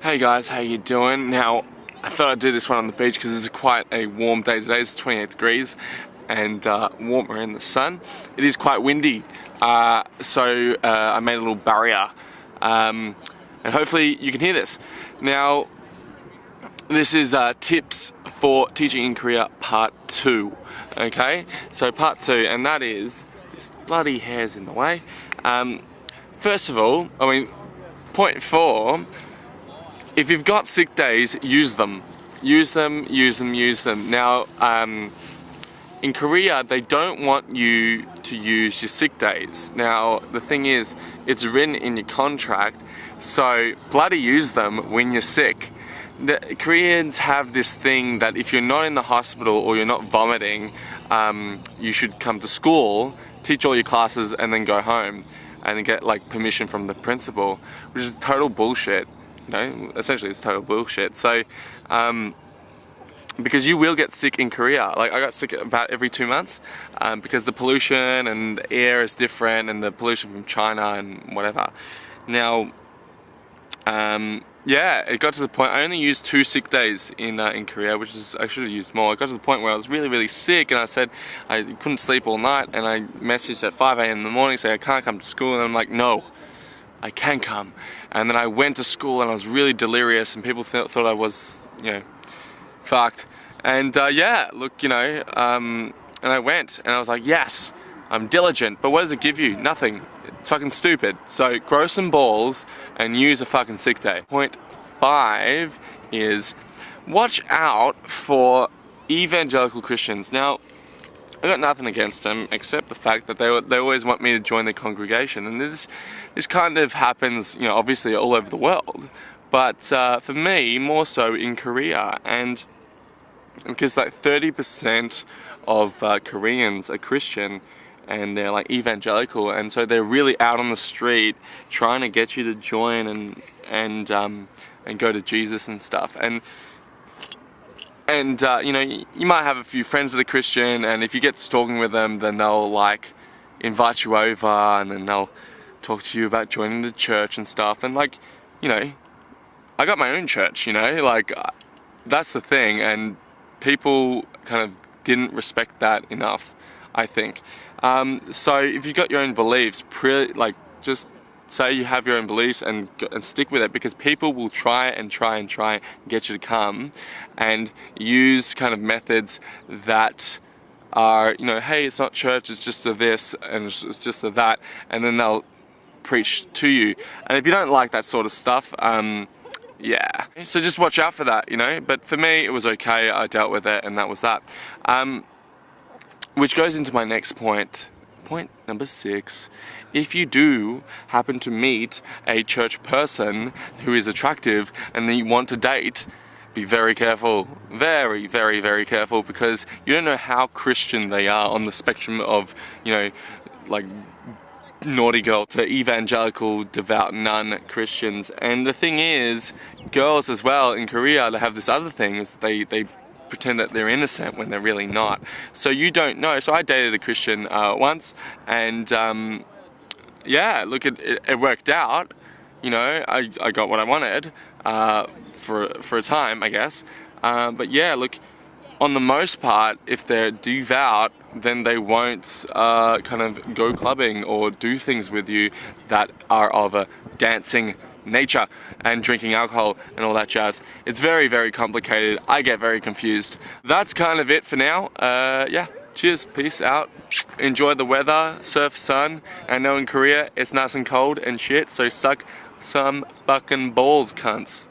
Hey guys, how you doing? Now, I thought I'd do this one on the beach because it's quite a warm day today. It's 28 degrees and warmer in the sun. It is quite windy, so I made a little barrier, and hopefully you can hear this. Now, this is tips for teaching in Korea part 2. Okay, so part 2, and that is this bloody hair's in the way. First of all, point 4. If you've got sick days, use them. Use them. Now, in Korea, they don't want you to use your sick days. Now, the thing is, it's written in your contract, so bloody use them when you're sick. The Koreans have this thing that if you're not in the hospital or you're not vomiting, you should come to school, teach all your classes, and then go home and then get like permission from the principal, which is total bullshit. You know, essentially it's total bullshit. So, because you will get sick in Korea. Like, I got sick about every 2 months, because the pollution and the air is different, and the pollution from China and whatever. Now, yeah, it got to the point, I only used 2 sick days in Korea, which is, I should have used more. It got to the point where I was really, really sick, and I said I couldn't sleep all night, and I messaged at 5 a.m. in the morning saying I can't come to school, and I'm like, no, I can come. And then I went to school and I was really delirious, and people thought I was, fucked. And yeah, look, and I went and I was like, yes, I'm diligent, but what does it give you? Nothing. It's fucking stupid. So grow some balls and use a fucking sick day. Point 5 is watch out for evangelical Christians. Now, I got nothing against them except the fact that they always want me to join their congregation, and this kind of happens, obviously all over the world, but for me more so in Korea, and because like 30% of Koreans are Christian, and they're like evangelical, and so they're really out on the street trying to get you to join and go to Jesus and stuff. And you might have a few friends that are Christian, and if you get to talking with them, then they'll like invite you over, and then they'll talk to you about joining the church and stuff. And like, I got my own church, like that's the thing, and people kind of didn't respect that enough, I think. So if you've got your own beliefs, just say you have your own beliefs and stick with it, because people will try and get you to come and use kind of methods that are, hey, it's not church, it's just a this and it's just a that, and then they'll preach to you. And if you don't like that sort of stuff, yeah, so just watch out for that, But for me, it was okay. I dealt with it, and that was that. Which goes into my next point. Point number 6. If you do happen to meet a church person who is attractive and then you want to date, be very careful. Very, very, very careful, because you don't know how Christian they are on the spectrum of, like naughty girl to evangelical, devout nun Christians. And the thing is, girls as well in Korea, they have this other thing, is they pretend that they're innocent when they're really not. So you don't know. So I dated a Christian once, and yeah, look, it worked out. I got what I wanted for a time, I guess. But yeah, look, on the most part, if they're devout, then they won't kind of go clubbing or do things with you that are of a dancing nature and drinking alcohol and all that jazz. It's very, very complicated. I get very confused. That's kind of it for now. Yeah, cheers, peace out. Enjoy the weather, surf, sun. I know in Korea it's nice and cold and shit, so suck some fucking balls, cunts.